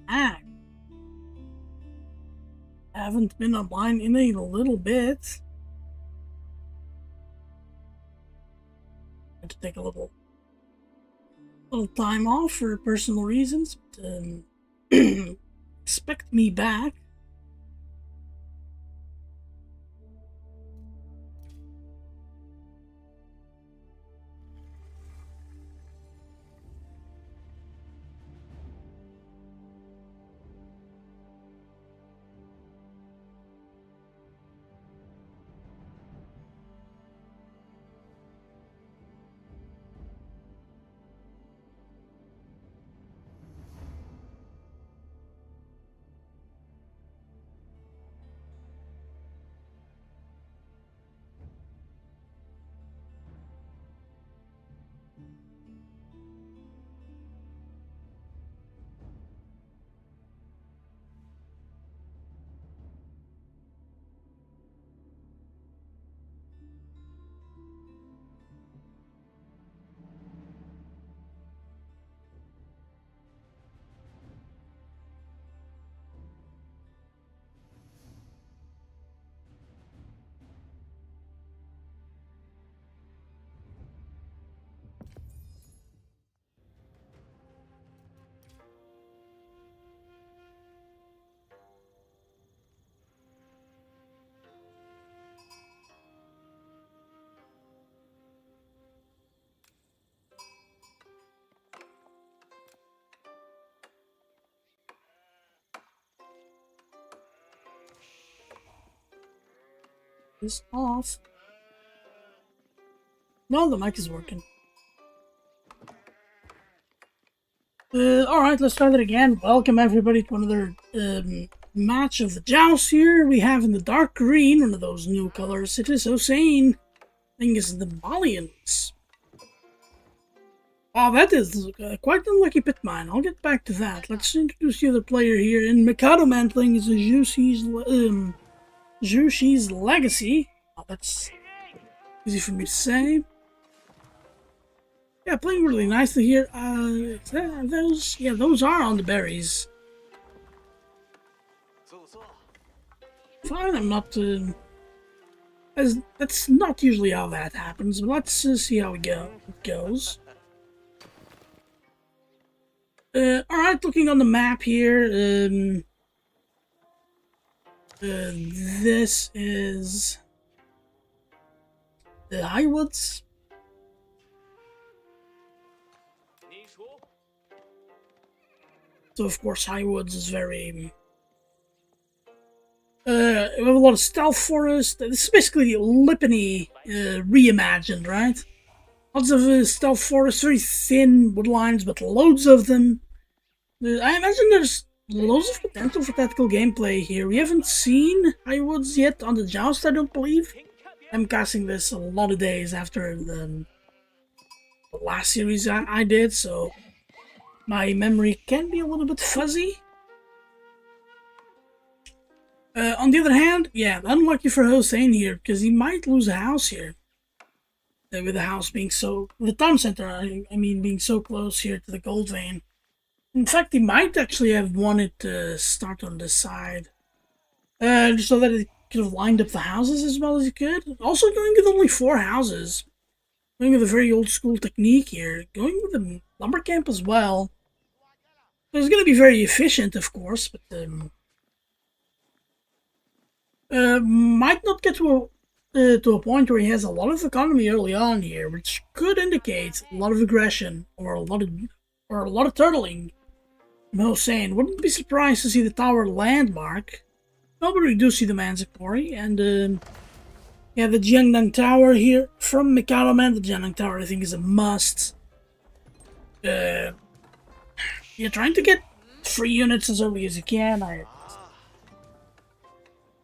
Ah, haven't been online in a little bit. Had to take a little time off for personal reasons. But, expect me back. This off. No, the mic is working. Alright, let's try that again. Welcome everybody to another match of the joust here. We have in the dark green, one of those new colors. It is Hossein. I think it's the Malians. Oh, that is quite an unlucky pit mine. I'll get back to that. Let's introduce the other player here. In Mikadoman playing is Jushi's Legacy. Oh, that's easy for me to say. Yeah, playing really nicely here. Those are on the berries. Fine, I'm not. That's not usually how that happens. But let's see how it goes. Alright, looking on the map here, this is the Highwoods. So of course Highwoods is very... we have a lot of stealth forest. This is basically Lipany reimagined, right? Lots of stealth forest, very thin woodlines, but loads of them. I imagine there's loads of potential for tactical gameplay here. We haven't seen Highwoods yet on the joust, I don't believe. I'm casting this a lot of days after the last series I did, so my memory can be a little bit fuzzy. On the other hand, yeah, unlucky for Hossein here, because he might lose a house here. With the house being so... the town center, I mean, being so close here to the gold vein. In fact, he might actually have wanted to start on this side. Just so that he could have lined up the houses as well as he could. Also going with only 4 houses. Going with a very old school technique here. Going with the lumber camp as well. It's going to be very efficient, of course, but... might not get to a point where he has a lot of economy early on here, which could indicate a lot of aggression or a lot of turtling. No saying, wouldn't be surprised to see the tower landmark. No, but we do see the Manzikori, and yeah, the Jiangnan Tower here from Mikadoman. The Jiangnan Tower, I think, is a must. You're trying to get 3 units as early as you can.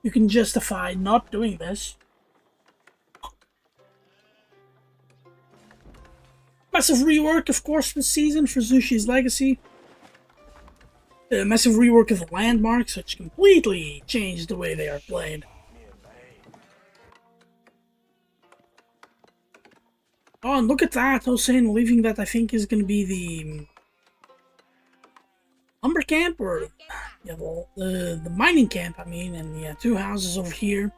You can justify not doing this. Massive rework, of course, this season for Jushi's Legacy. Massive rework of the landmarks, which completely changed the way they are played. Oh, and look at that, Hossein leaving that I think is going to be the lumber camp, or yeah, the mining camp, I mean, and yeah, 2 houses over here.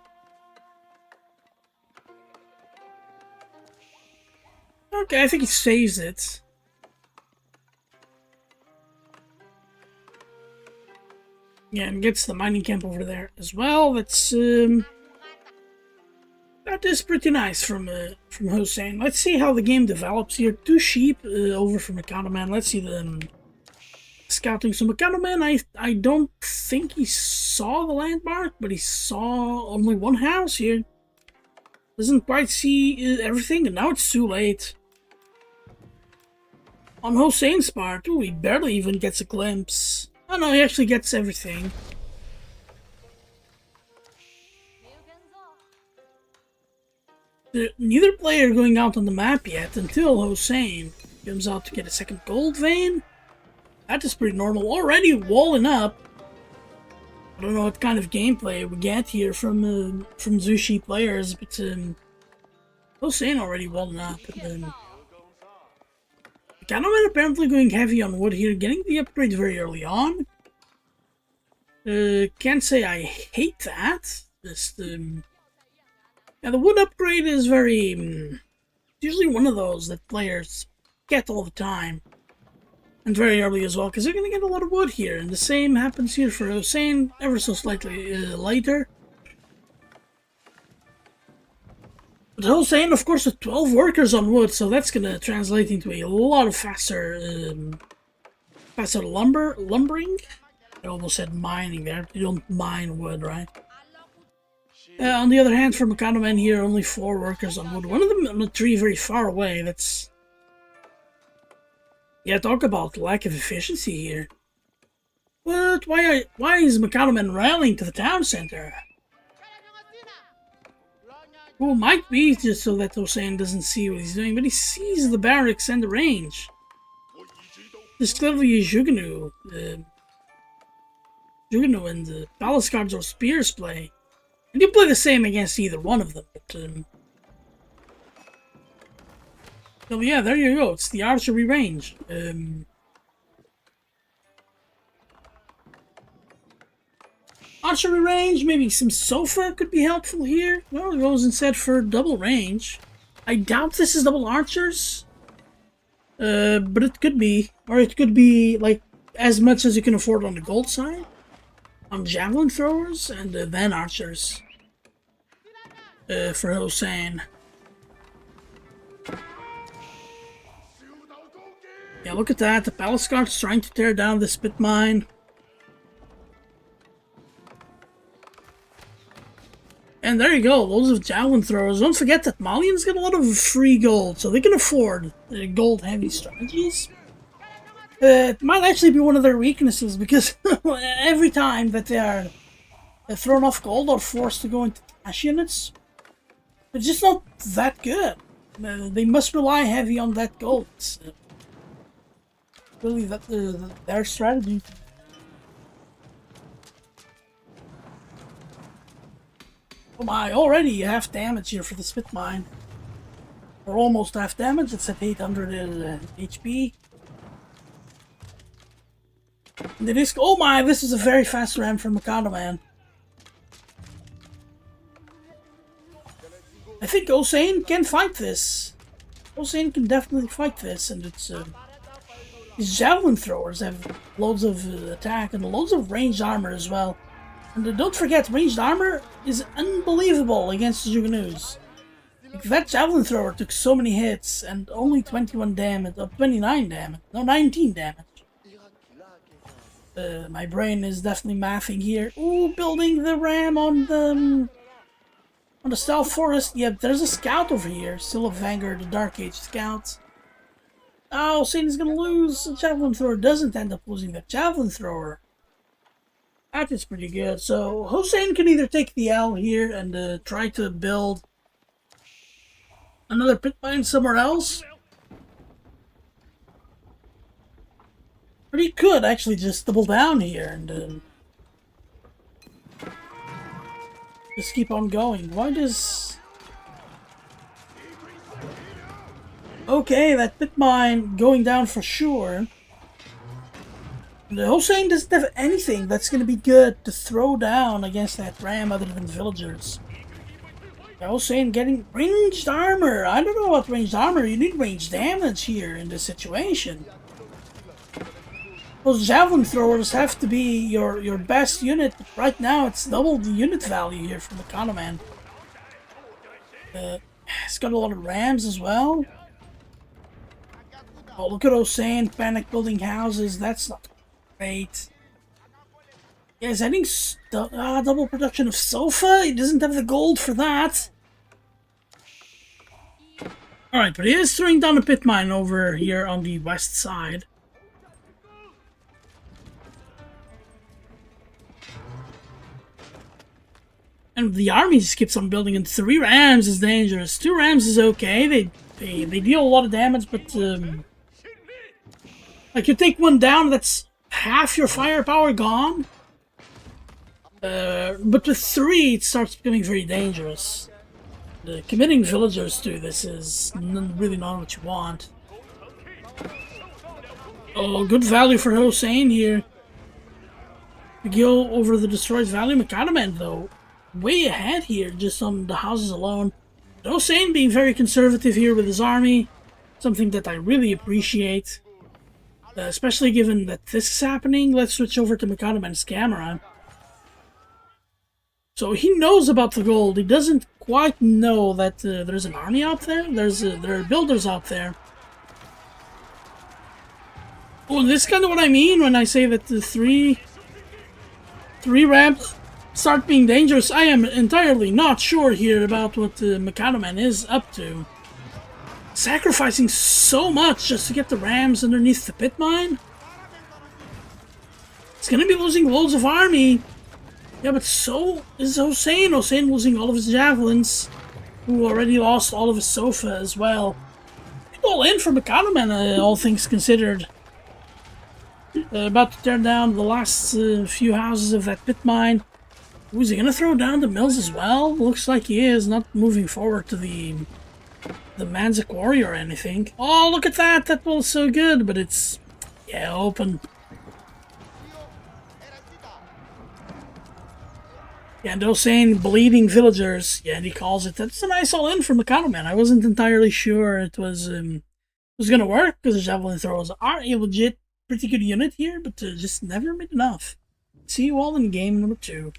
Okay, I think he saves it. Yeah, and gets the mining camp over there as well. That is pretty nice from Hossein. Let's see how the game develops here. 2 sheep over from Mikadoman. Let's see the scouting. So Mikadoman, I don't think he saw the landmark, but he saw only 1 house here. Doesn't quite see everything, and now it's too late. On Hossein's part, ooh, he barely even gets a glimpse. Oh no, he actually gets everything. Neither player going out on the map yet until Hossein comes out to get a second gold vein. That is pretty normal. Already walling up. I don't know what kind of gameplay we get here from Zushi players, but Hossein already walling up. Mikadoman apparently going heavy on wood here, getting the upgrade very early on. Can't say I hate that. Just yeah, the wood upgrade is very usually one of those that players get all the time, and very early as well, because they're gonna get a lot of wood here. And the same happens here for Hossein, ever so slightly later. But Hossein, of course, with 12 workers on wood, so that's gonna translate into a lot of faster lumbering. I almost said mining there. You don't mine wood, right? On the other hand, for Mikadoman here, only 4 workers on wood. One of them on a tree very far away. That's... yeah, talk about lack of efficiency here. But why is Mikadoman rallying to the town center? Well, might be just so that Hossein doesn't see what he's doing, but he sees the barracks and the range. This clearly is Jugunu. Jugunu and the palace guards or spears play. And you play the same against either one of them, but so yeah, there you go, it's the archery range. Archery range, maybe some sofa could be helpful here. Well, it goes instead for double range. I doubt this is double archers. But it could be. Or it could be, like, as much as you can afford on the gold side. On javelin throwers, and then archers. For Hossein. Yeah, look at that. The palace guard's trying to tear down this pit mine. And there you go, loads of javelin throwers. Don't forget that Malians get a lot of free gold, so they can afford gold-heavy strategies. It might actually be one of their weaknesses, because every time that they are thrown off gold or forced to go into cash units, they're just not that good. They must rely heavy on that gold. It's really their strategy. Oh my, already half damage here for the spit mine. Or almost half damage, it's at 800 HP. And it is, oh my, this is a very fast ram from Mikadoman. I think Hossein can fight this. Hossein can definitely fight this, and it's his javelin throwers have loads of attack and loads of ranged armor as well. And don't forget, ranged armor is unbelievable against the Jugunus. Like, that javelin thrower took so many hits and only 21 damage, 29 damage, no, 19 damage. My brain is definitely mathing here. Ooh, building the ram on the stealth forest. Yep, there's a scout over here. Still a Vanguard, the Dark Age scout. Oh, Hossein is gonna lose. The javelin thrower doesn't end up losing the javelin thrower. That is pretty good. So Hossein can either take the L here and try to build another pit mine somewhere else, or he could actually just double down here and just keep on going. Why does... okay, that pit mine going down for sure. The Hossein doesn't have anything that's going to be good to throw down against that ram other than villagers. The Hossein getting ranged armor. I don't know about ranged armor. You need ranged damage here in this situation. Those javelin throwers have to be your best unit. But right now, it's double the unit value here from the Mikadoman. It's got a lot of rams as well. Oh, look at Hossein panic building houses. That's not great. Yeah, he's adding double production of sofa. He doesn't have the gold for that. Alright, but he is throwing down a pit mine over here on the west side. And the army just keeps on building, and 3 rams is dangerous. 2 rams is okay. They deal a lot of damage, but like you take one down, that's half your firepower gone. But with 3, it starts becoming very dangerous. Committing villagers to this is really not what you want. Oh, good value for Hossein here. We go over the destroyed value. Mikadoman, though, way ahead here, just on the houses alone. Hossein being very conservative here with his army, something that I really appreciate. Especially given that this is happening. Let's switch over to Mikadoman's camera. So he knows about the gold. He doesn't quite know that there's an army out there. There are builders out there. Oh, this is kind of what I mean when I say that the three ramps start being dangerous. I am entirely not sure here about what Mikadoman is up to. Sacrificing so much just to get the rams underneath the pit mine. It's gonna be losing loads of army. Yeah, but so is Hossein. Hossein losing all of his javelins, who already lost all of his sofa as well. All in for Mikadoman, all things considered. About to tear down the last few houses of that pit mine. Is he gonna throw down the mills as well? Looks like he is, not moving forward to the Man's quarry or anything. Oh, look at that! That was so good, but it's, yeah, open. Yeah, and Hossein bleeding villagers. Yeah, and he calls it. That's a nice all-in from Mikadoman. I wasn't entirely sure it was gonna work, because the javelin throwers are a legit pretty good unit here, but just never made enough. See you all in game number 2.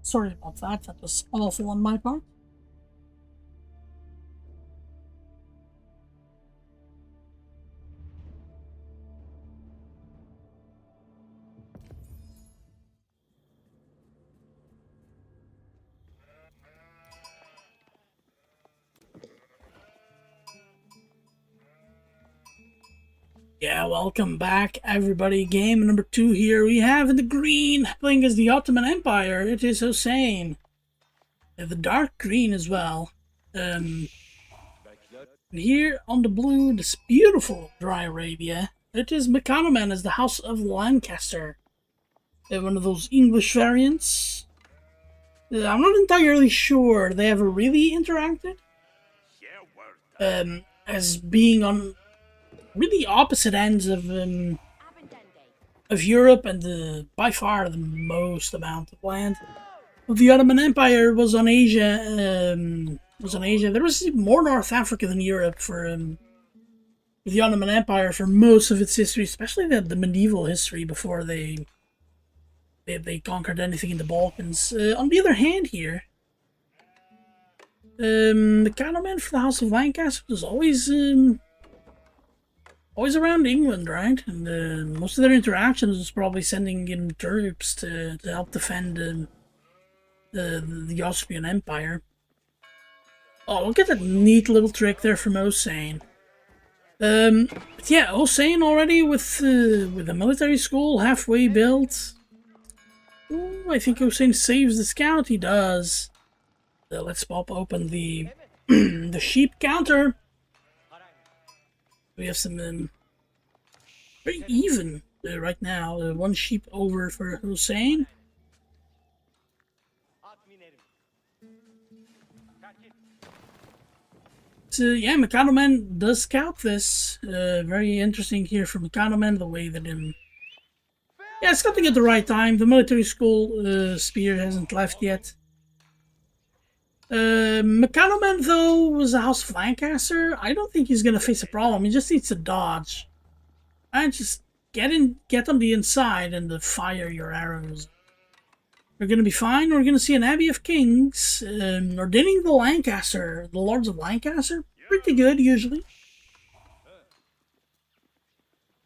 Sorry about that. That was awful on my part. Yeah, welcome back, everybody. Game number 2 here. We have in the green, playing as the Ottoman Empire. It is Hossein. The dark green as well. And here on the blue, this beautiful dry Arabia. It is Mikadoman as the House of Lancaster. One of those English variants. I'm not entirely sure they ever really interacted. As being on really opposite ends of Europe, and by far the most amount of land of the Ottoman Empire was on Asia. There was more North Africa than Europe for the Ottoman Empire for most of its history, especially the medieval history before they conquered anything in the Balkans. On the other hand, here, the Mikadoman for the House of Lancaster was always around England, right? And most of their interactions was probably sending in troops to help defend the Austrian Empire. Oh, look at that neat little trick there from Hossein. But yeah, Hossein already with the military school halfway built. Ooh, I think Hossein saves the scout. He does. Let's pop open the the sheep counter. We have some very even right now. One sheep over for Hossein. So yeah, Mikadoman does scout this. Very interesting here for Mikadoman, the way that yeah, scouting at the right time. The military school spear hasn't left yet. Mikadoman, though, was a House of Lancaster. I don't think he's gonna face a problem. He just needs to dodge. And just get on the inside and fire your arrows. We're gonna be fine. We're gonna see an Abbey of Kings ordaining the Lords of Lancaster. Pretty good, usually.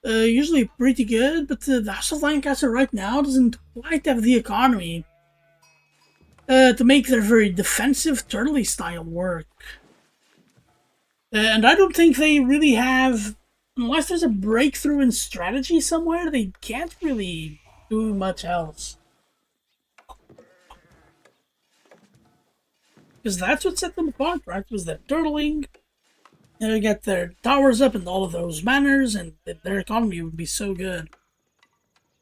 Usually pretty good, but the House of Lancaster right now doesn't quite have the economy to make their very defensive turtley style work. And I don't think they really have, unless there's a breakthrough in strategy somewhere, they can't really do much else. Because that's what set them apart, right? Was that turtling. And they get their towers up and all of those manors, and their economy would be so good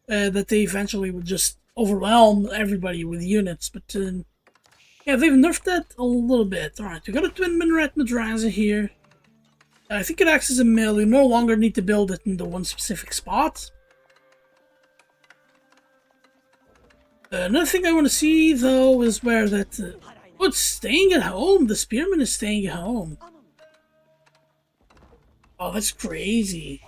that they eventually would just overwhelm everybody with units. But yeah, they've nerfed that a little bit. Alright, we got a twin minaret madrasa here. I think it acts as a mill. You no longer need to build it in the one specific spot. Another thing I want to see, though, is where that... oh, it's staying at home. The spearman is staying at home. Oh, that's crazy.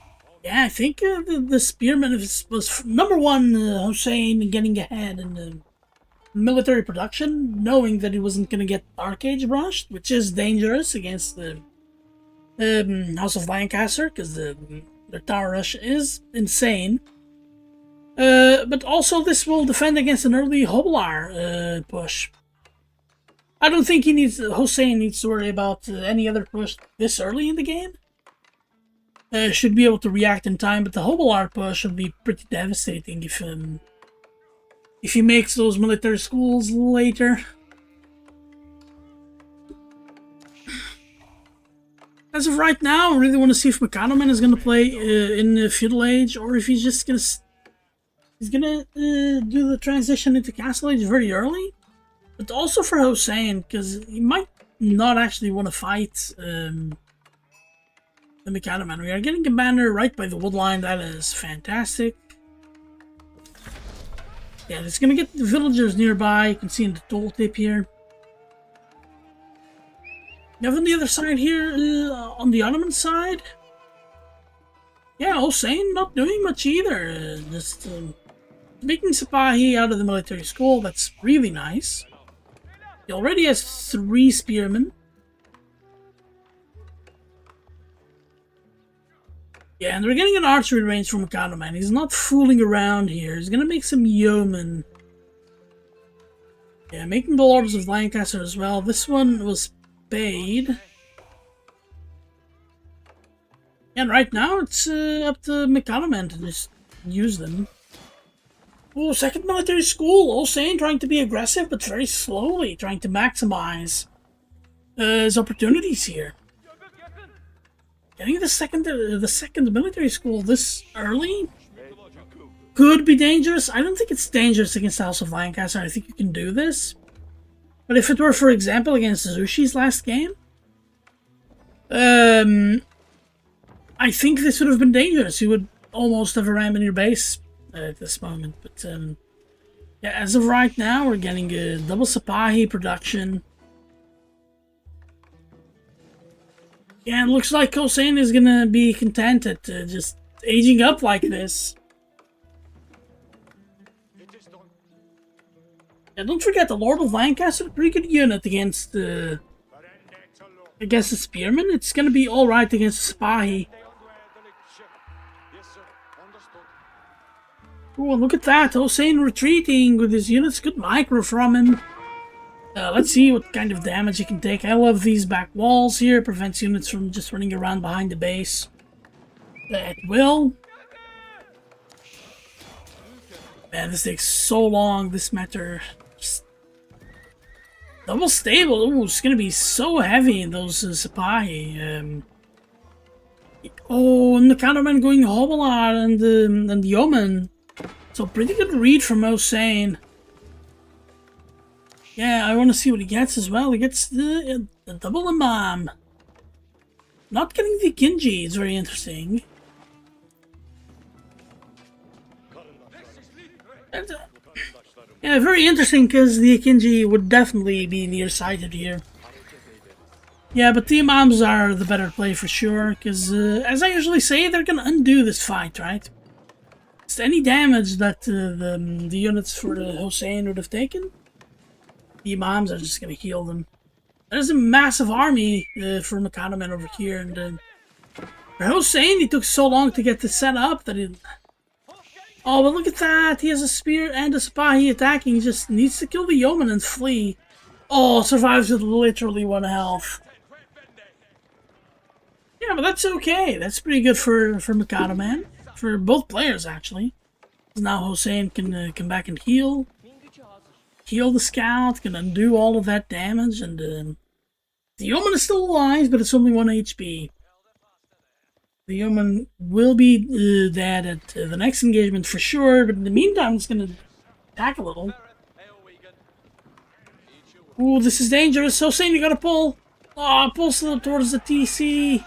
Yeah, I think the spearman was number one, Hossein getting ahead in the military production, knowing that he wasn't going to get Dark Age rushed, which is dangerous against the House of Lancaster, because their tower rush is insane. But also this will defend against an early Hobelar push. I don't think Hossein needs to worry about any other push this early in the game. Should be able to react in time, but the Hobelar push would be pretty devastating if he makes those military schools later. As of right now, I really want to see if Mikadoman is going to play in the Feudal Age, or if he's just going to do the transition into Castle Age very early. But also for Hossein, because he might not actually want to fight the Mikadoman. We are getting a banner right by the woodline. That is fantastic. Yeah, it's going to get the villagers nearby. You can see in the tooltip here. You have on the other side here, on the Ottoman side. Yeah, Hossein not doing much either. Just making Sipahi out of the military school. That's really nice. He already has 3 spearmen. Yeah, and we're getting an archery range from Mikadoman. He's not fooling around here. He's gonna make some yeomen. Yeah, making the Lords of Lancaster as well. This one was paid. And right now it's up to Mikadoman to just use them. Oh, second military school. Hossein trying to be aggressive, but very slowly, trying to maximize his opportunities here. Getting the second military school this early could be dangerous. I don't think it's dangerous against the House of Lancaster. I think you can do this. But if it were, for example, against Sushi's last game, I think this would have been dangerous. You would almost have a ram in your base at this moment. But yeah, as of right now, we're getting a double Sipahi production. Yeah, it looks like Hossein is gonna be content at just aging up like this. Yeah, don't forget the Lord of Lancaster, pretty good unit against the spearman. It's gonna be all right against the Sipahi. Oh, look at that! Hossein retreating with his units. Good micro from him. Let's see what kind of damage it can take. I love these back walls here. Prevents units from just running around behind the base at will. Man, this takes so long, this matter. Double stable. Ooh, it's gonna be so heavy in those Sipahi. Oh, and the Mikadoman going Hobbler and the Yeoman. So pretty good read from Hossein. Yeah, I want to see what he gets as well. He gets the double Imam. Not getting the Kinji is very interesting. And, yeah, very interesting because the Akinji would definitely be nearsighted here. Yeah, but the Imams are the better play for sure, because as I usually say, they're gonna undo this fight, right? It's any damage that the units for the Hossein would have taken, the Imams are just gonna heal them. There's a massive army for Mikadoman over here, and for Hossein, it took so long to get this set up that it... Oh, but look at that! He has a spear and a Sipahi attacking. He just needs to kill the Yeoman and flee. Oh, survives with literally 1 health. Yeah, but that's okay. That's pretty good for Mikadoman. For both players, actually. Now Hossein can come back and heal. Heal the scout, can undo all of that damage, and the Yeoman is still alive, but it's only 1 HP. The Yeoman will be dead at the next engagement for sure, but in the meantime, it's going to attack a little. Ooh, this is dangerous. Hossein, you gotta pull. Oh, pull still towards the TC.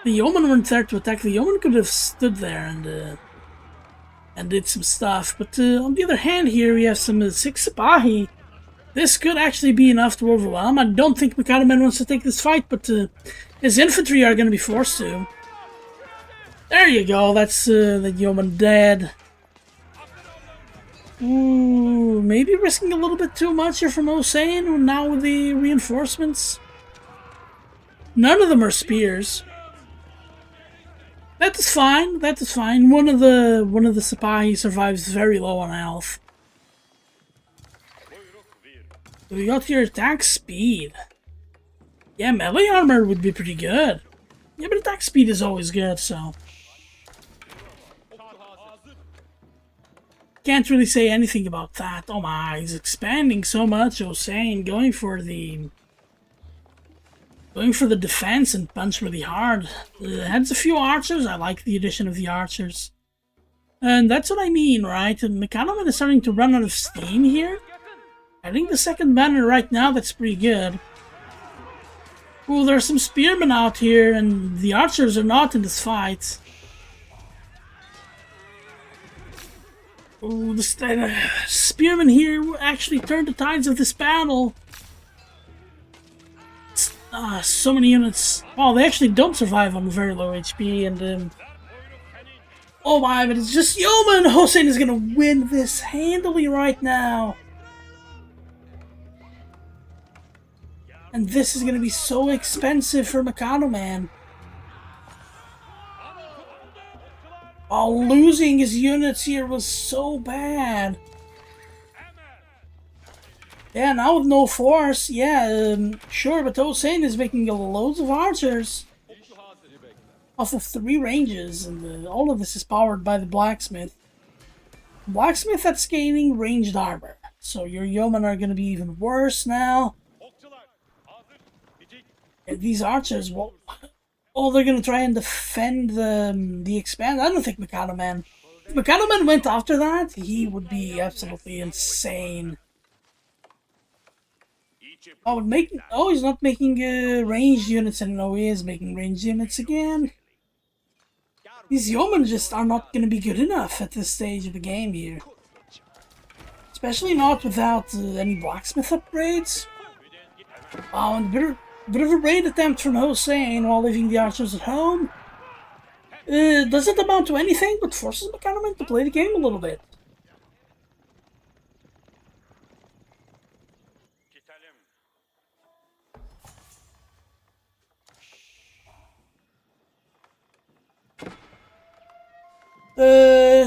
The Yeoman weren't there to attack. The Yeoman could have stood there and did some stuff. But on the other hand, here we have some 6 Sipahi. This could actually be enough to overwhelm. I don't think Mikadoman wants to take this fight, but his infantry are going to be forced to. There you go, that's the Yeoman dead. Ooh, maybe risking a little bit too much here from Hossein now with the reinforcements. None of them are spears. That is fine, that is fine. One of the Sipahi survives very low on health. We got your attack speed. Yeah, melee armor would be pretty good. Yeah, but attack speed is always good, so... Can't really say anything about that. Oh my, he's expanding so much, Hossein, going for the defense and punch really hard. Adds a few archers. I like the addition of the archers. And that's what I mean, right? And Mikadoman is starting to run out of steam here. I think the second banner right now, that's pretty good. Ooh, there's some spearmen out here, and the archers are not in this fight. Ooh, the spearmen here actually turned the tides of this battle. So many units. Oh, they actually don't survive on very low HP, and oh my, but it's just Yeoman! Hossein is gonna win this handily right now. And this is gonna be so expensive for Mikadoman. Oh, losing his units here was so bad. Yeah, now with no force, yeah, sure, but Hossein is making loads of archers. Off of 3 ranges, and all of this is powered by the blacksmith. Blacksmith that's gaining ranged armor. So your yeomen are going to be even worse now. And these archers, well, oh, they're going to try and defend the expand. I don't think Mikadoman. If Mikadoman went after that, he would be absolutely insane. Oh, he's not making ranged units, and no, he is making ranged units again. These yeomen just are not going to be good enough at this stage of the game here. Especially not without any blacksmith upgrades. Oh, and bit of a raid attempt from Hossein while leaving the archers at home. Doesn't amount to anything, but forces Mikadoman to play the game a little bit.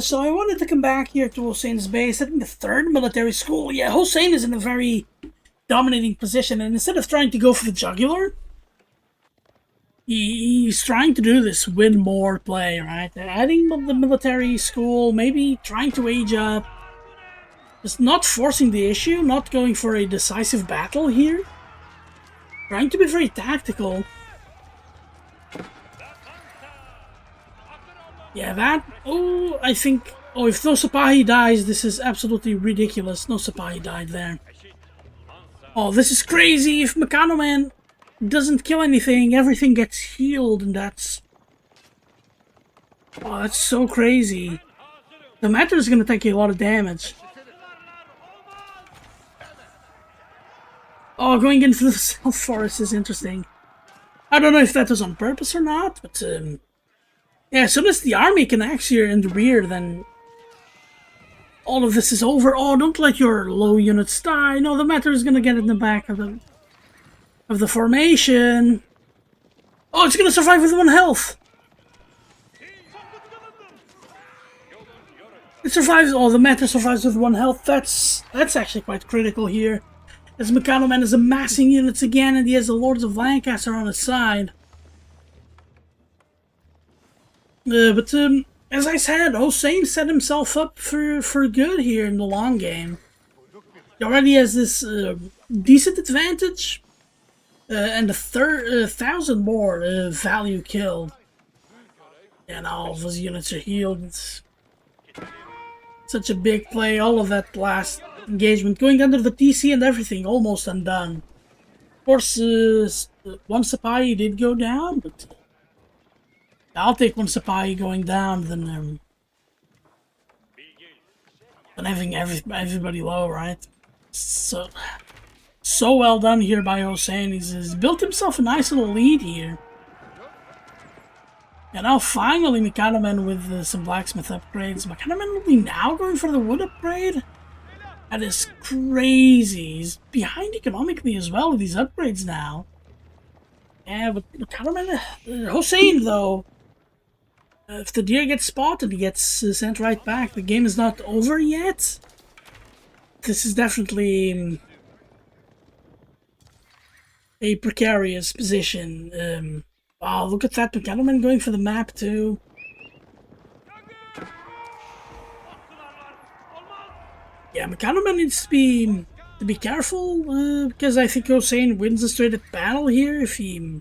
So I wanted to come back here to Hossein's base. I think the 3rd military school. Yeah, Hossein is in a very dominating position, and instead of trying to go for the jugular, he's trying to do this win more play, right? Adding the military school, maybe trying to age up. Just not forcing the issue, not going for a decisive battle here. Trying to be very tactical. Yeah, that... Oh, I think... Oh, if no Sipahi dies, this is absolutely ridiculous. No Sipahi died there. Oh, this is crazy. If Mikadoman doesn't kill anything, everything gets healed, and that's... Oh, that's so crazy. The Matter is going to take a lot of damage. Oh, going into the South Forest is interesting. I don't know if that was on purpose or not, but... yeah, as soon as the army connects here in the rear, then... all of this is over. Oh, don't let your low units die. No, the Matter is going to get in the back of the formation. Oh, it's going to survive with 1 health. It survives. Oh, the Matter survives with 1 health. That's actually quite critical here. As Mikadoman is amassing units again, and he has the Lords of Lancaster on his side. But as I said, Hossein set himself up for good here in the long game. He already has this decent advantage, and 1,000 more value killed. And all of his units are healed. It's such a big play. All of that last engagement, going under the TC and everything, almost undone. Of course, 1 Sipahi did go down, but I'll take 1 Sipahi going down than having everybody low, right? So well done here by Hossein. He's built himself a nice little lead here. And now finally Mikadoman with some blacksmith upgrades. Mikadoman will be now going for the wood upgrade? That is crazy. He's behind economically as well with these upgrades now. Yeah, but Mikadoman... Hossein, though... if the deer gets spotted, he gets sent right back. The game is not over yet. This is definitely a precarious position. Wow, look at that. Mikadoman going for the map too. Yeah, Mikadoman needs to be careful because I think Hossein wins a straight up battle here if he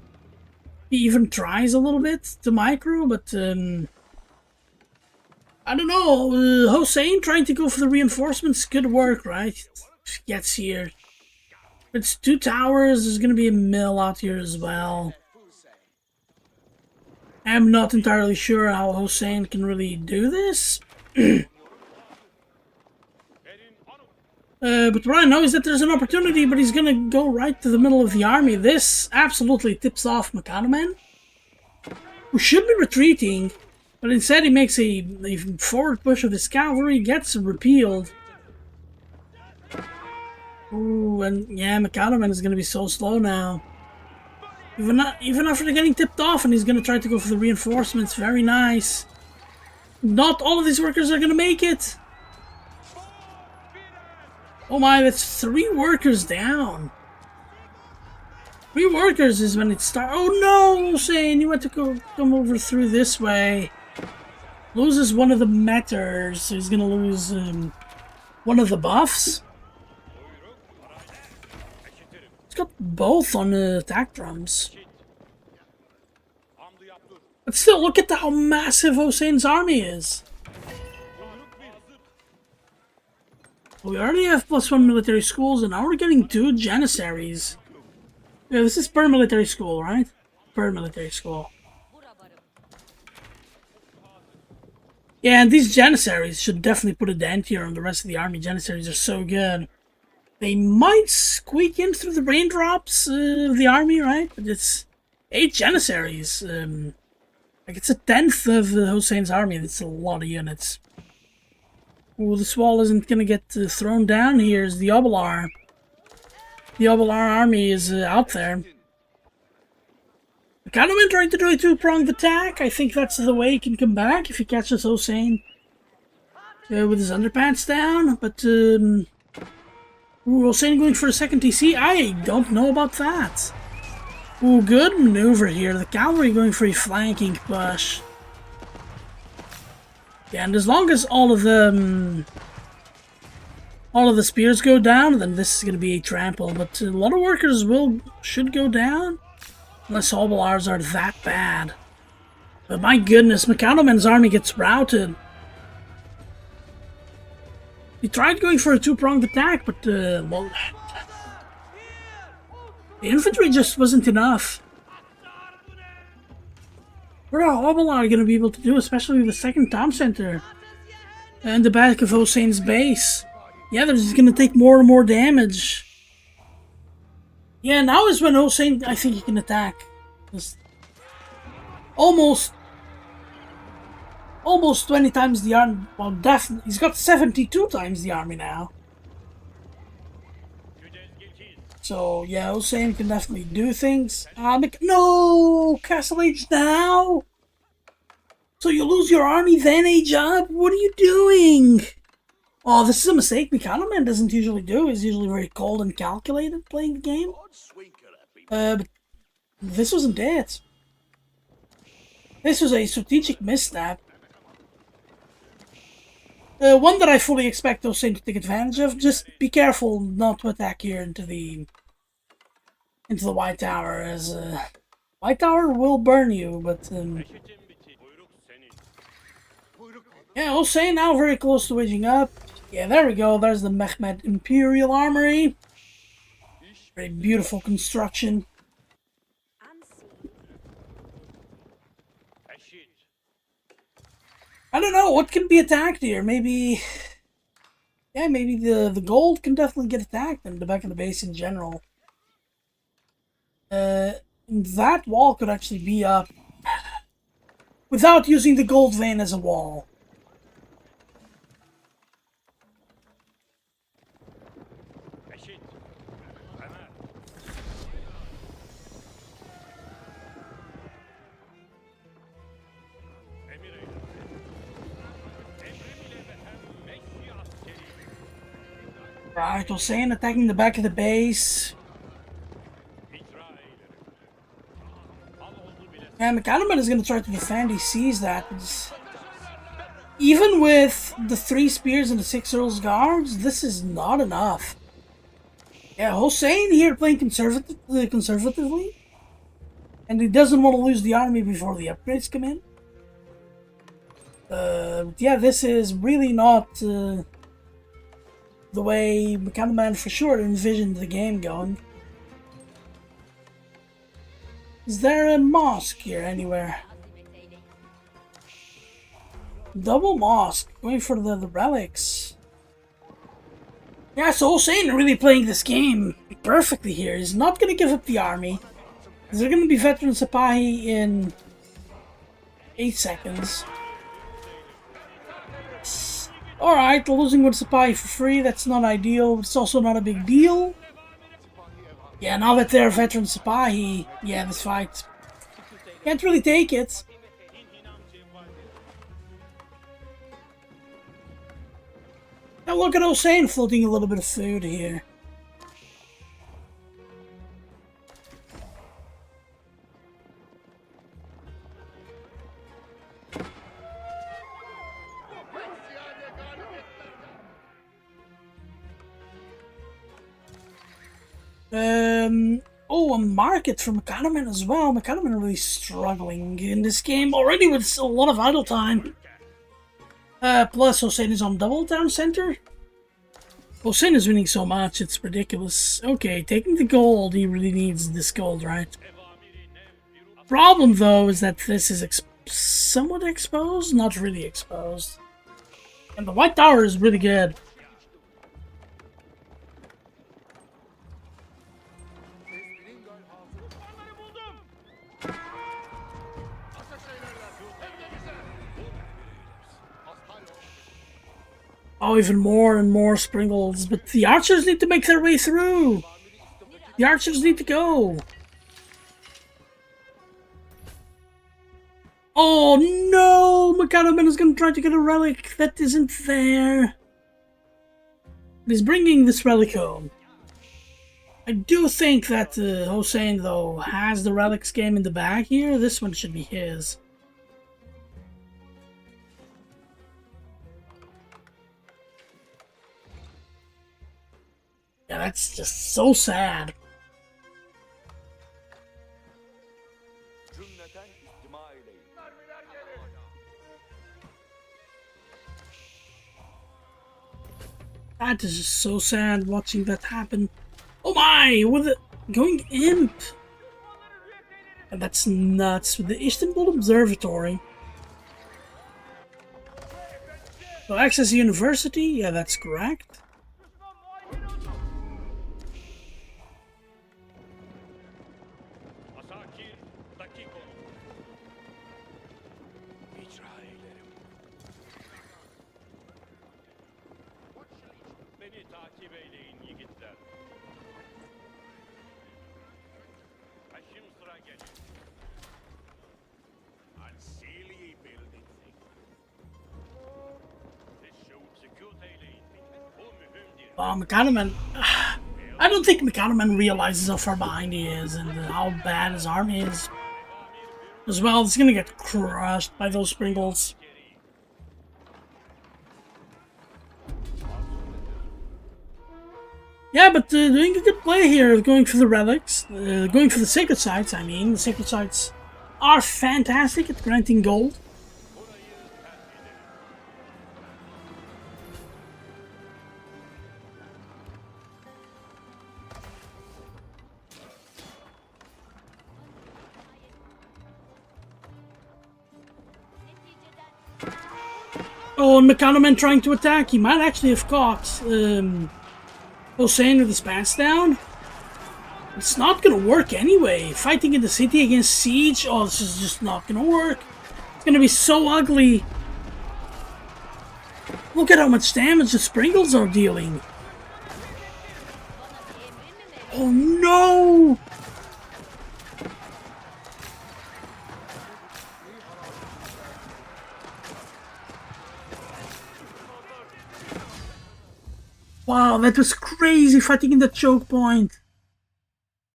even tries a little bit to micro, but I don't know. Hossein trying to go for the reinforcements could work, right? If he gets here. It's 2 towers. There's going to be a mill out here as well. I'm not entirely sure how Hossein can really do this. But what I know is that there's an opportunity, but he's going to go right to the middle of the army. This absolutely tips off Mikadoman, who should be retreating, but instead he makes a forward push of his cavalry, gets repealed. Ooh, and yeah, Mikadoman is going to be so slow now. Even after getting tipped off, and he's going to try to go for the reinforcements. Very nice. Not all of these workers are going to make it. Oh my, that's 3 workers down. 3 workers is when it starts. Oh no, Hossein, you want to come over through this way. Loses one of the Matters, so he's going to lose one of the buffs. Got both on the attack drums. But still, look at how massive Hossein's army is. We already have +1 military schools, and now we're getting 2 janissaries. Yeah, this is per military school, right? Per military school. Yeah, and these janissaries should definitely put a dent here on the rest of the army. Janissaries are so good. They might squeak in through the raindrops of the army, right? But it's 8 janissaries. Like, it's 1/10 of Hossein's army. That's a lot of units. Ooh, this wall isn't going to get thrown down here as the Obalar. The Obalar army is out there. Mikadoman trying to do a 2-pronged attack. I think that's the way he can come back if he catches Hossein with his underpants down. But... Ooh, Hossein going for a second TC? I don't know about that. Ooh, good maneuver here. The cavalry going for a flanking push. Yeah, and as long as all of the spears go down, then this is going to be a trample. But a lot of workers should go down, unless Hobilars are that bad. But my goodness, Mikadoman's army gets routed. He tried going for a two-pronged attack, but well, the infantry just wasn't enough. What are Hobilar going to be able to do, especially with the second town center and the back of Hossein's base? Yeah, they're just going to take more and more damage. Yeah, now is when Hossein, I think he can attack. Just almost 20 times the army. Well, definitely, he's got 72 times the army now. So yeah, Hossein can definitely do things. No, Castle Age now. So you lose your army, then age up. What are you doing? Oh, this is a mistake Mikadoman doesn't usually do. He's usually very cold and calculated playing the game. But this wasn't it. This was a strategic misstep. One that I fully expect Hossein to take advantage of. Just be careful not to attack here into the White Tower, as White Tower will burn you, but yeah, Hossein now very close to waging up. Yeah, there we go. There's the Mehmed Imperial Armory. Very beautiful construction. I don't know what can be attacked here. Maybe, yeah, maybe the gold can definitely get attacked, and the back of the base in general. That wall could actually be up without using the gold vein as a wall. Right, Hossein attacking the back of the base. Yeah, Mikadoman is going to try to defend. He sees that. Even with the 3 spears and the 6 Earl's Guards, this is not enough. Yeah, Hossein here playing conservatively. And he doesn't want to lose the army before the upgrades come in. Yeah, this is really not the way Mikadoman for sure envisioned the game going. Is there a mosque here anywhere? Double mosque, going for the relics. Yeah, so Hossein really playing this game perfectly here. He's not going to give up the army. They're going to be veteran Sipahi in 8 seconds. Alright, losing one Sipahi for free, that's not ideal. It's also not a big deal. Yeah, now that they're veteran Sipahi, yeah, this fight can't really take it. Now look at Hossein floating a little bit of food here. Oh, a market for Mikadoman as well. Mikadoman really struggling in this game already with a lot of idle time. Plus Hossein is on double town center. Hossein is winning so much, it's ridiculous. Okay, taking the gold, he really needs this gold, right? Problem though is that this is somewhat exposed, not really exposed. And the White Tower is really good. Oh, even more and more sprinkles, but the archers need to make their way through. The archers need to go. Oh no! Mikadoman is going to try to get a relic that isn't there. He's bringing this relic home. I do think that Hossein, though, has the relics game in the bag here. This one should be his. Yeah, that's just so sad. That is just so sad watching that happen. Oh my, with it going imp. And that's nuts. With the Istanbul Observatory. So access university, yeah, that's correct. Mikadoman. I don't think Mikadoman realizes how far behind he is and how bad his army is. As well, it's gonna get crushed by those sprinkles. Yeah, but doing a good play here, going for the relics, going for the sacred sites. I mean, the sacred sites are fantastic at granting gold. Oh, and Mikadoman trying to attack. He might actually have caught Hossein with his pass down. It's not gonna work anyway. Fighting in the city against siege. Oh, this is just not gonna work. It's gonna be so ugly. Look at how much damage the sprinkles are dealing. Oh no! Wow, that was crazy fighting in the choke point.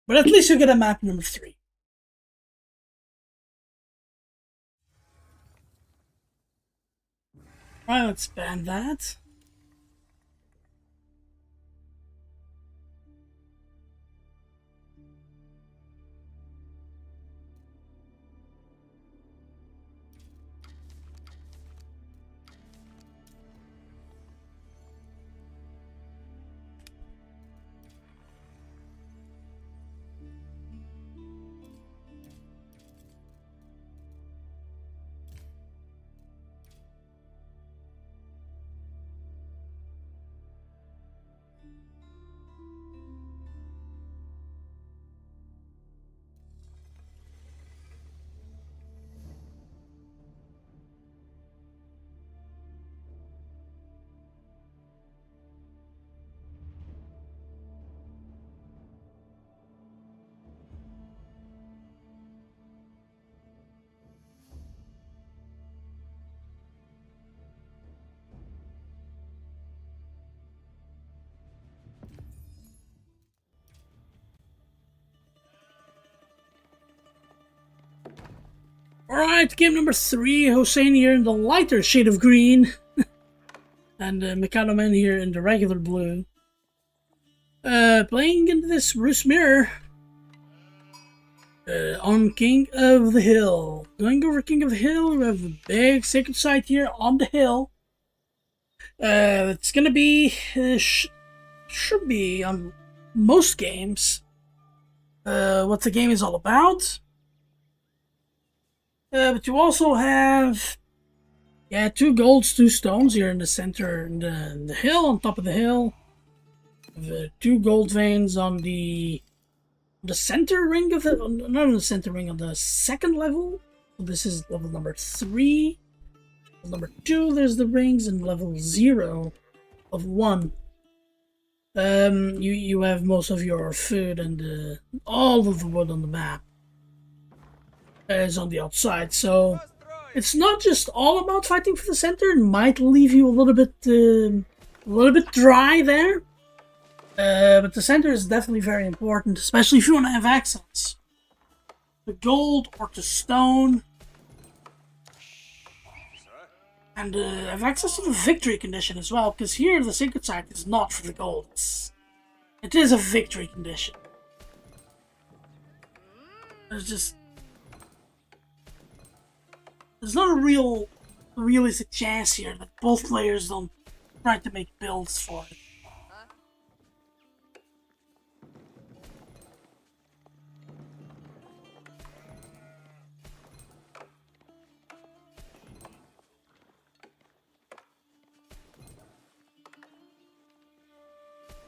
But at least you get a map number 3. Alright, let's ban that. Alright, game number 3. Hossein here in the lighter shade of green. And Mikadoman here in the regular blue. Playing into this Bruce Mirror. On King of the Hill. Going over King of the Hill, we have a big sacred site here on the hill. It's gonna be, should be on most games, what the game is all about. But you also have, yeah, 2 golds, 2 stones here in the center, in the hill, on top of the hill. The 2 gold veins on the center ring of the, not on the center ring, on the second level. So this is level number 3. Level number 2, there's the rings, and level 0 of 1. You have most of your food and all of the wood on the map is on the outside, so it's not just all about fighting for the center. It might leave you a little bit dry there. But the center is definitely very important, especially if you want to have access to gold or to stone. And have access to the victory condition as well, because here the sacred site is not for the gold. It is a victory condition. There's not a realistic chance here that both players don't try to make builds for it.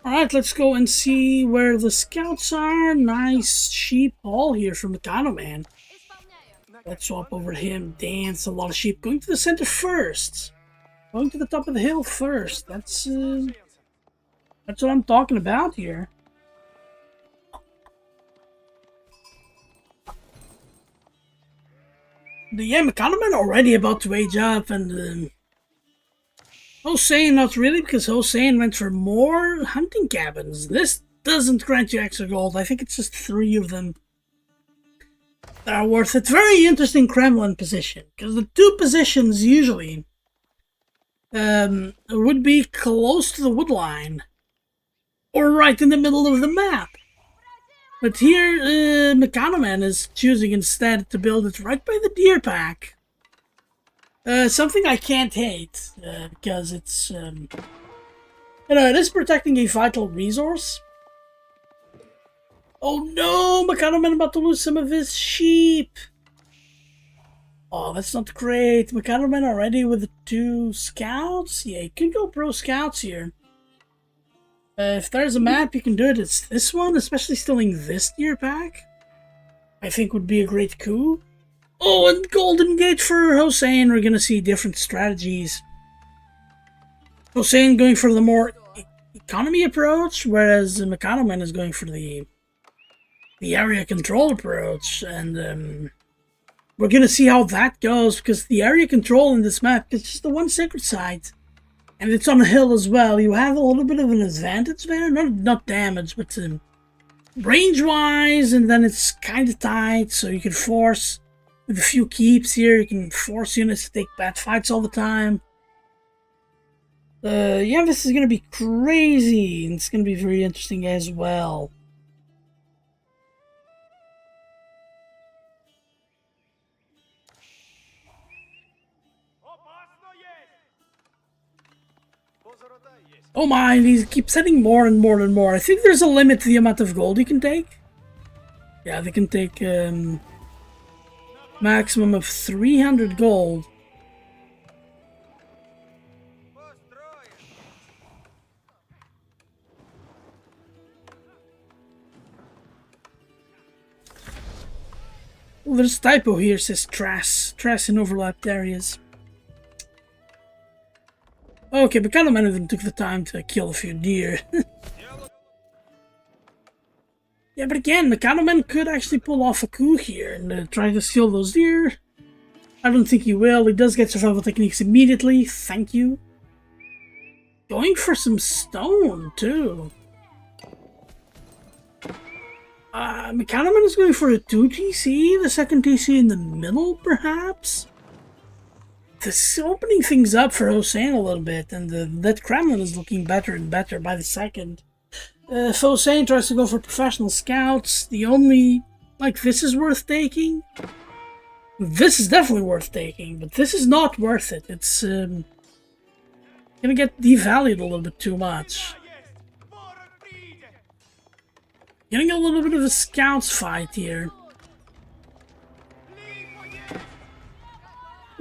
Alright, let's go and see where the scouts are. Nice sheep haul here from Mikadoman. Let's swap over to him. Dance, a lot of sheep. Going to the center first. Going to the top of the hill first. That's what I'm talking about here. The Mikadoman already about to age up, and hossein not really, because hossein went for more hunting cabins. This doesn't grant you extra gold. I think it's just 3 of them that are worth it. Very interesting Kremlin position, because the 2 positions usually would be close to the wood line or right in the middle of the map. But here, Mikadoman is choosing instead to build it right by the deer pack. Something I can't hate, because it's, it is protecting a vital resource. Oh no, Mikadoman about to lose some of his sheep. Oh, that's not great. Mikadoman already with the 2 scouts? Yeah, you can go pro scouts here. If there's a map you can do it, it's this one, especially stealing this deer pack. I think would be a great coup. Oh, and Golden Gate for hossein. We're gonna see different strategies. Hossein going for the more economy approach, whereas Mikadoman is going for the area control approach. And we're gonna see how that goes, because the area control in this map is just the one sacred site. And it's on a hill as well. You have a little bit of an advantage there. Not damage, but range-wise, and then it's kind of tight, so you can force, with a few keeps here, you can force units to take bad fights all the time. Yeah, this is going to be crazy, and it's going to be very interesting as well. Oh my, he keeps setting more and more and more. I think there's a limit to the amount of gold you can take. Yeah, they can take maximum of 300 gold. Well, there's a typo here, says Trass. Trass in overlapped areas. Okay, but kind of many of them took the time to kill a few deer. Yeah, but again, Mikadoman could actually pull off a coup here and try to steal those deer. I don't think he will. He does get survival techniques immediately. Thank you. Going for some stone, too. Mikadoman is going for a 2 TC, the second TC in the middle, perhaps? This is opening things up for hossein a little bit, and that Kremlin is looking better and better by the second. If hossein tries to go for professional scouts, the only... like, this is worth taking. This is definitely worth taking, but this is not worth it. It's gonna get devalued a little bit too much. Getting a little bit of a scouts fight here.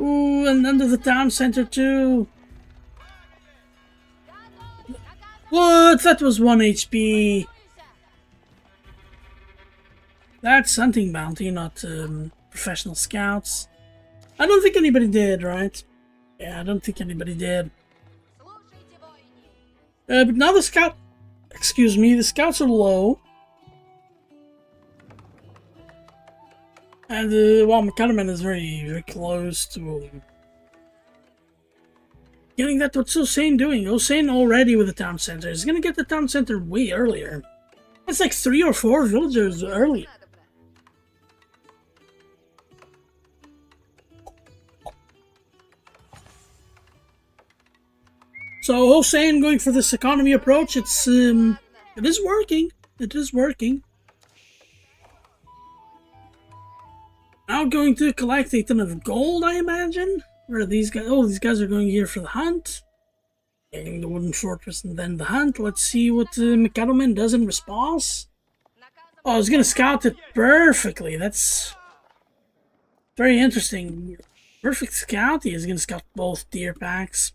Ooh, and under the town center too. What? That was 1 HP. That's hunting bounty, not professional scouts. I don't think anybody did, right? Yeah, I don't think anybody did. But now the scout... excuse me, the scouts are low. And, well, Mikadoman is very, very close to Getting that, what's Hossein doing? Hossein already with the town center. He's gonna get the town center way earlier. That's like 3 or 4 villagers early. So Hossein going for this economy approach, it is working. It is working. Now going to collect a ton of gold, I imagine. Where are these guys? Oh, these guys are going here for the hunt. Getting the wooden fortress and then the hunt. Let's see what Mikadoman does in response. Oh, he's gonna scout it perfectly. That's very interesting. Perfect scout. He is gonna scout both deer packs.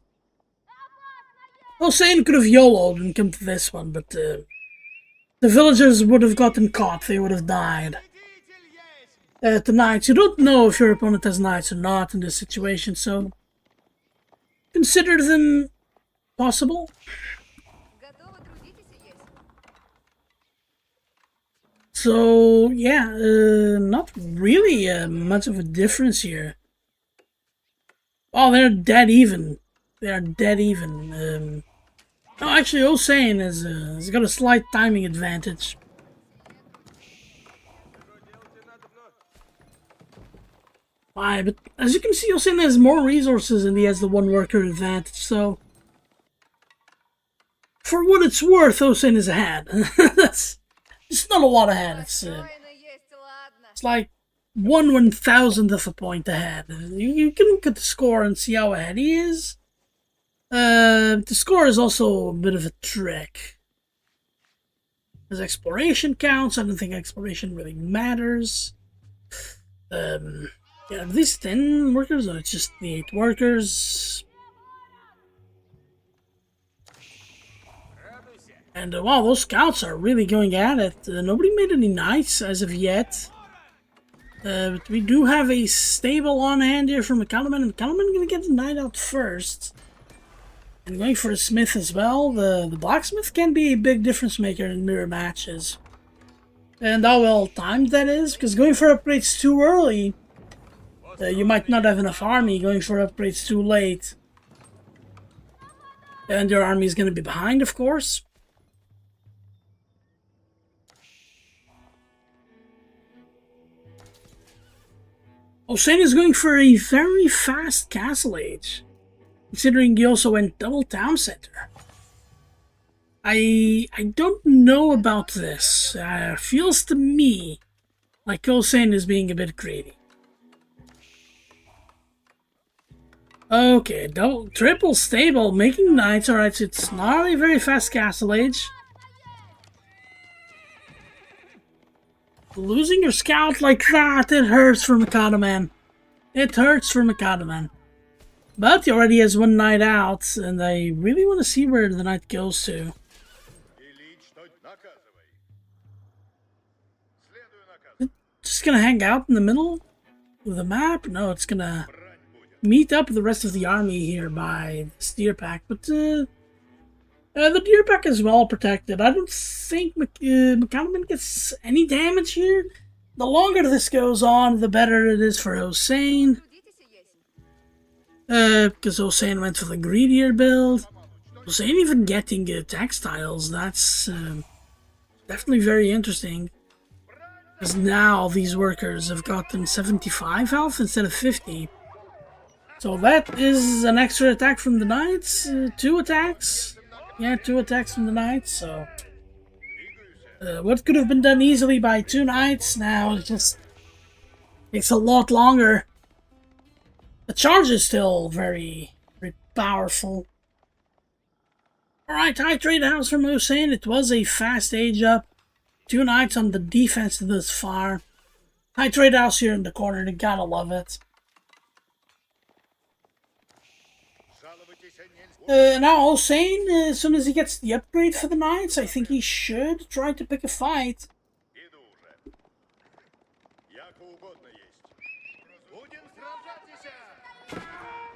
Hossein could have YOLO'd and come to this one, but the villagers would have gotten caught. They would have died. The knights, you don't know if your opponent has knights or not in this situation, so consider them possible. So yeah, not really much of a difference here. Oh, they're dead even. They are dead even. Oh, actually, Hossein has got a slight timing advantage. Why? But as you can see, Hossein has more resources and he has the 1 worker advantage, so for what it's worth, Hossein is ahead. That's it's not a lot ahead. It's like 1/1000th of a point ahead. You can look at the score and see how ahead he is. The score is also a bit of a trick. As exploration counts, I don't think exploration really matters. Yeah, are these 10 workers or it's just the 8 workers? And wow, those scouts are really going at it. Nobody made any knights as of yet. But we do have a stable on hand here from Mikadoman, and Mikadoman gonna get the knight out first. And going for a smith as well. The blacksmith can be a big difference maker in mirror matches. And how well timed that is, because going for upgrades too early, you might not have enough army. Going for upgrades too late, and your army is going to be behind, of course. Hossein is going for a very fast castle age, considering he also went double town center. I don't know about this. Feels to me like Hossein is being a bit greedy. Okay, triple stable, making knights. Alright, so it's not a very fast castle age. Losing your scout like that, it hurts for Mikadoman. It hurts for Mikadoman. But he already has 1 knight out, and I really want to see where the knight goes to. Just gonna hang out in the middle of the map? No, it's gonna meet up with the rest of the army here by this deer pack, but the deer pack is well protected. I don't think Mikadoman gets any damage here. The longer this goes on, the better it is for Hossein. Because Hossein went for the greedier build. Hossein even getting textiles, that's definitely very interesting. Because now these workers have gotten 75 health instead of 50. So that is an extra attack from the knights. 2 attacks. Yeah, 2 attacks from the knights. So what could have been done easily by 2 knights now it just takes a lot longer. The charge is still very, very powerful. Alright, high trade house from Hossein. It was a fast age up. 2 knights on the defense thus far. High trade house here in the corner. You gotta love it. Now Hossein, as soon as he gets the upgrade for the knights, I think he should try to pick a fight.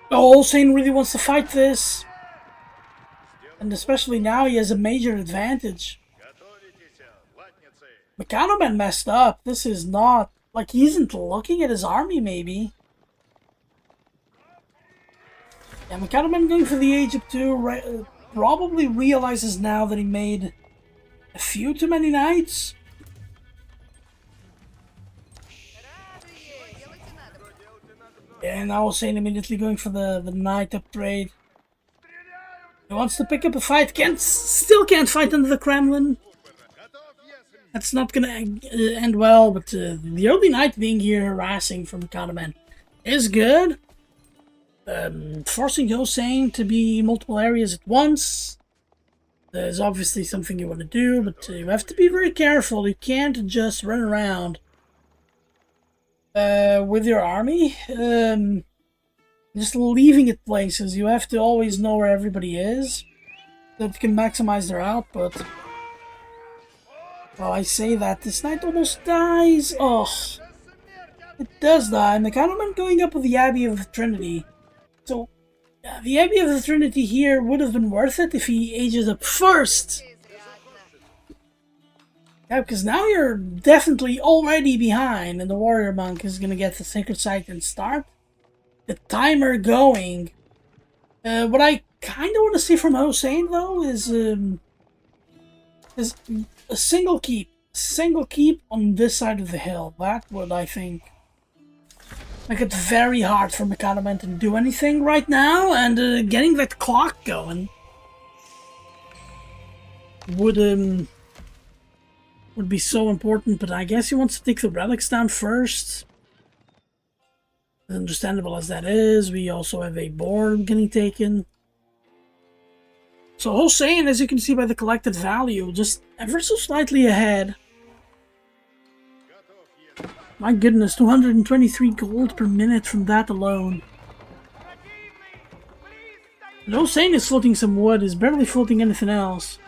Oh, Hossein really wants to fight this. And especially now he has a major advantage. Mikadoman messed up. This is not... like, he isn't looking at his army, maybe. Yeah, Mikadoman going for the Egypt too, right, probably realizes now that he made a few too many knights. And I was saying immediately going for the knight upgrade. He wants to pick up a fight, still can't fight under the Kremlin. That's not gonna end well, but the early knight being here harassing from Mikadoman is good. Forcing Hossein to be multiple areas at once is obviously something you want to do, but you have to be very careful. You can't just run around with your army, just leaving it places. You have to always know where everybody is, so that you can maximize their output. Well, I say that, this knight almost dies. Oh, it does die. Mikadoman going up with the Abbey of the Trinity. So, the Abbey of the Trinity here would have been worth it if he ages up first. Yeah, because now you're definitely already behind, and the Warrior Monk is going to get the Sacred Site and start the timer going. What I kind of want to see from Hossein, though, is a single keep. Single keep on this side of the hill. That would, I think, make it very hard for Mikadoman to do anything right now, and getting that clock going would be so important, but I guess he wants to take the relics down first. As understandable as that is, we also have a board getting taken. So Hossein, as you can see by the collected value, just ever so slightly ahead. My goodness, 223 gold per minute from that alone. And Hossein is floating some wood, is barely floating anything else.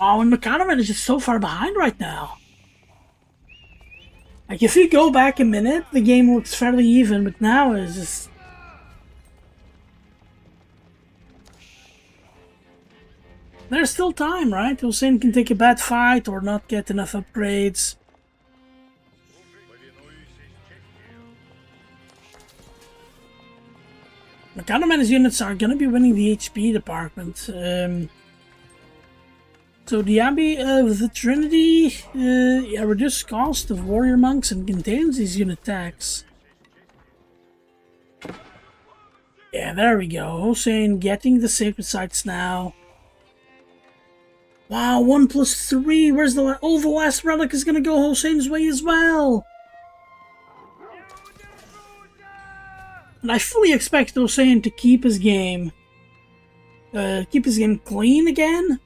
Oh, and Mikadoman is just so far behind right now. Like, if you go back a minute, the game looks fairly even, but now it's just... There's still time, right? Hossein can take a bad fight or not get enough upgrades. Mikadoman's units are going to be winning the HP department. So the Abbey of the Trinity reduces cost of warrior monks and contains these unit tax. Yeah, there we go. Hossein getting the sacred sites now. Wow, 1+3. Where's the the last relic is gonna go Hossein's way as well. And I fully expect Hossein to keep his game. Keep his game clean again.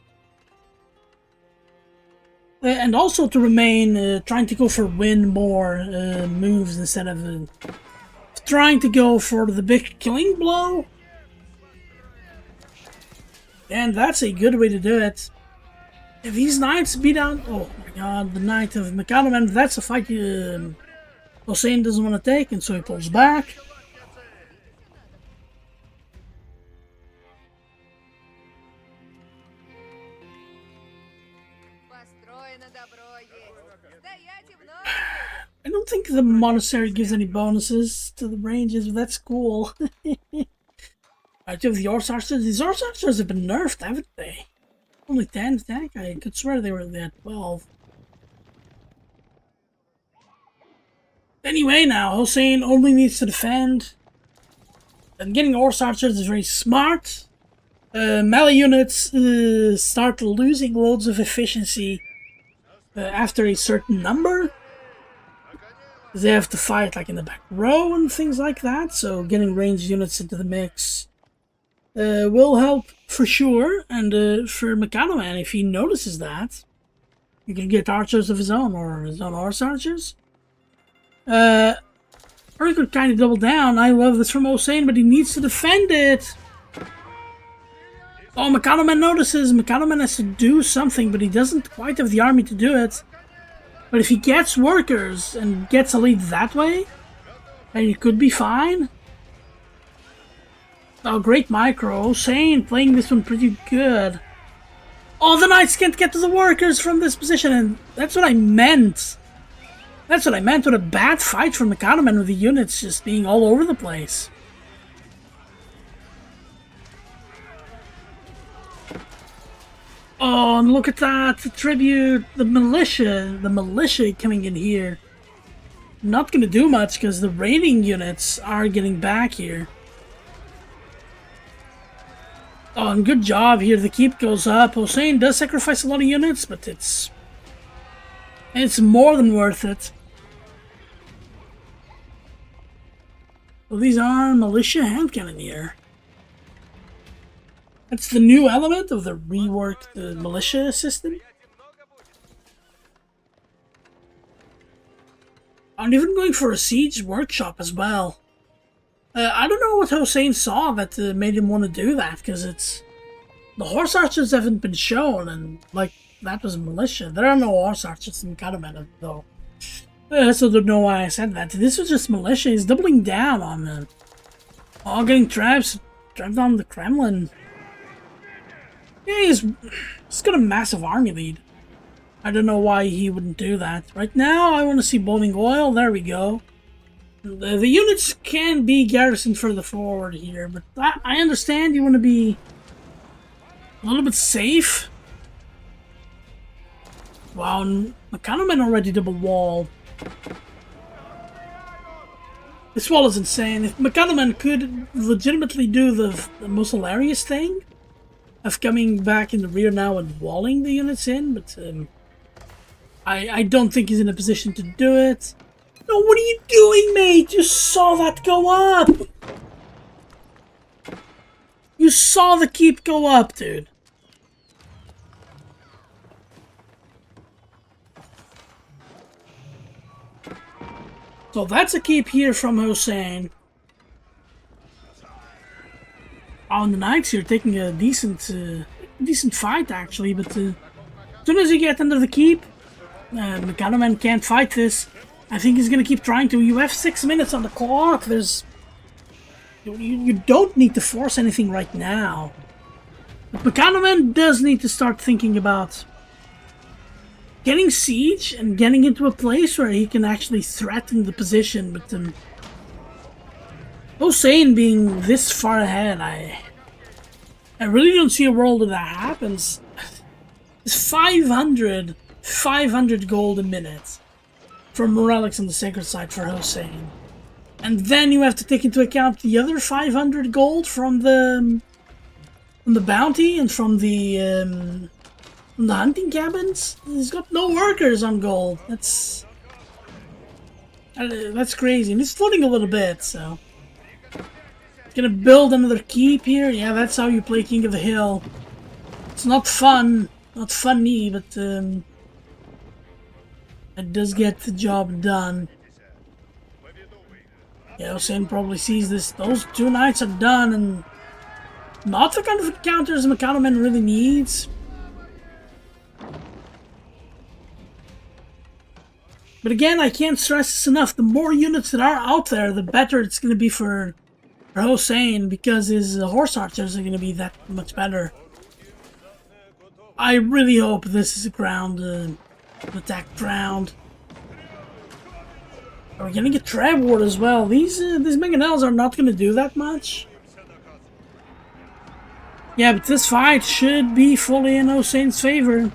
And also to remain trying to go for win more moves instead of trying to go for the big killing blow. And that's a good way to do it. If these knights beat out, oh my god, the knight of Mikadoman, that's a fight Hossein doesn't want to take, and so he pulls back. I don't think the monastery gives any bonuses to the ranges, but that's cool. I do have the Horse Archers. These Horse Archers have been nerfed, haven't they? Only 10 attack? I could swear they were at 12. Anyway, now, Hossein only needs to defend. And getting Horse Archers is very smart. Melee units start losing loads of efficiency after a certain number. They have to fight like in the back row and things like that, so getting ranged units into the mix will help for sure. And for Mikadoman, if he notices that, he can get archers of his own or his own horse archers. Or he could kind of double down. I love this from Hossein, but he needs to defend it. Oh, Mikadoman notices. Mikadoman has to do something, but he doesn't quite have the army to do it. But if he gets workers and gets a lead that way, then he could be fine. Oh, great micro. Hossein playing this one pretty good. Oh, the knights can't get to the workers from this position, and that's what I meant. That's what I meant with a bad fight from Mikadoman with the units just being all over the place. Oh, and look at that! The tribute, the militia coming in here. Not gonna do much because the raiding units are getting back here. Oh, and good job here. The keep goes up. Hossein does sacrifice a lot of units, but it's more than worth it. Well, these are militia hand cannoneer. That's the new element of the reworked militia system. I'm even going for a siege workshop as well. I don't know what Hossein saw that made him want to do that, because the horse archers haven't been shown, and like that was militia. There are no horse archers in Mikadoman though, so I don't know why I said that. This was just militia. He's doubling down on all getting traps down the Kremlin. Yeah, he's got a massive army lead. I don't know why he wouldn't do that. Right now, I want to see bombing oil. There we go. The units can be garrisoned further forward here, but I understand you want to be a little bit safe. Wow, Mikadoman already double walled. This wall is insane. If Mikadoman could legitimately do the most hilarious thing of coming back in the rear now and walling the units in, but I don't think he's in a position to do it. No, what are you doing, mate? You saw that go up! You saw the keep go up, dude. So that's a keep here from Hossein. On the Knights here taking a decent fight actually, but as soon as you get under the keep, Mikadoman can't fight this. I think he's gonna keep trying to. You have 6 minutes on the clock. You don't need to force anything right now. But Mikadoman does need to start thinking about getting siege and getting into a place where he can actually threaten the position. But Hossein being this far ahead, I really don't see a world where that happens. It's 500 gold a minute from relics on the sacred site for Hossein. And then you have to take into account the other 500 gold from the bounty and from the hunting cabins. He's got no workers on gold. That's crazy. And he's floating a little bit, so he's gonna build another keep here. Yeah, that's how you play King of the Hill. It's not fun, not funny, but it does get the job done. Yeah, Hossein probably sees this. Those two knights are done, and not the kind of encounters Mikadoman really needs. But again, I can't stress this enough. The more units that are out there, the better it's going to be for Hossein, because his horse archers are going to be that much better. I really hope this is a ground attack ground. We're getting a trap ward as well. These mangonels are not going to do that much. Yeah, but this fight should be fully in Hossein's favor.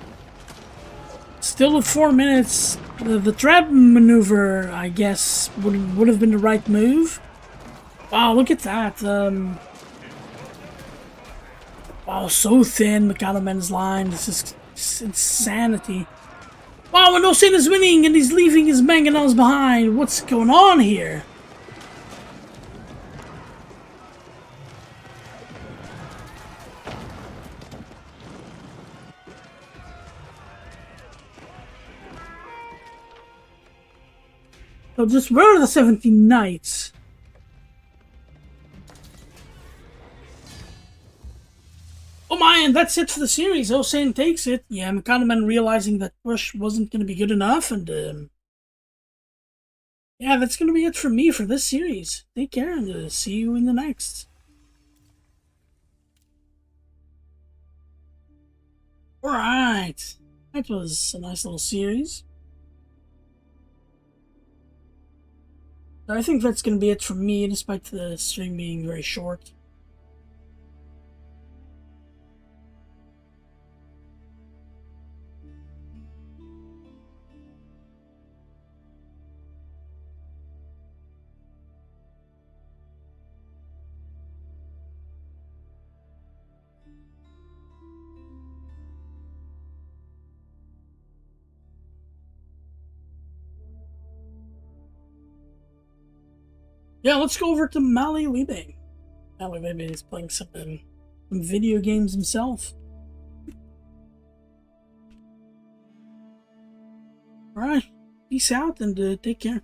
Still with 4 minutes. The trap maneuver, I guess, would have been the right move. Wow, look at that. Wow, so thin, Mikadoman's line. This is insanity. Wow, and Hossein is winning and he's leaving his mangonels behind. What's going on here? So just where are the 17 knights? Oh my, and that's it for the series. Hossein takes it. Yeah, Mikadoman realizing that push wasn't going to be good enough, and yeah, that's going to be it for me for this series. Take care, and see you in the next. Alright, that was a nice little series. I think that's going to be it from me, despite the stream being very short. Yeah, let's go over to Mali Libe. Mali Libe is playing some video games himself. Alright, peace out and take care.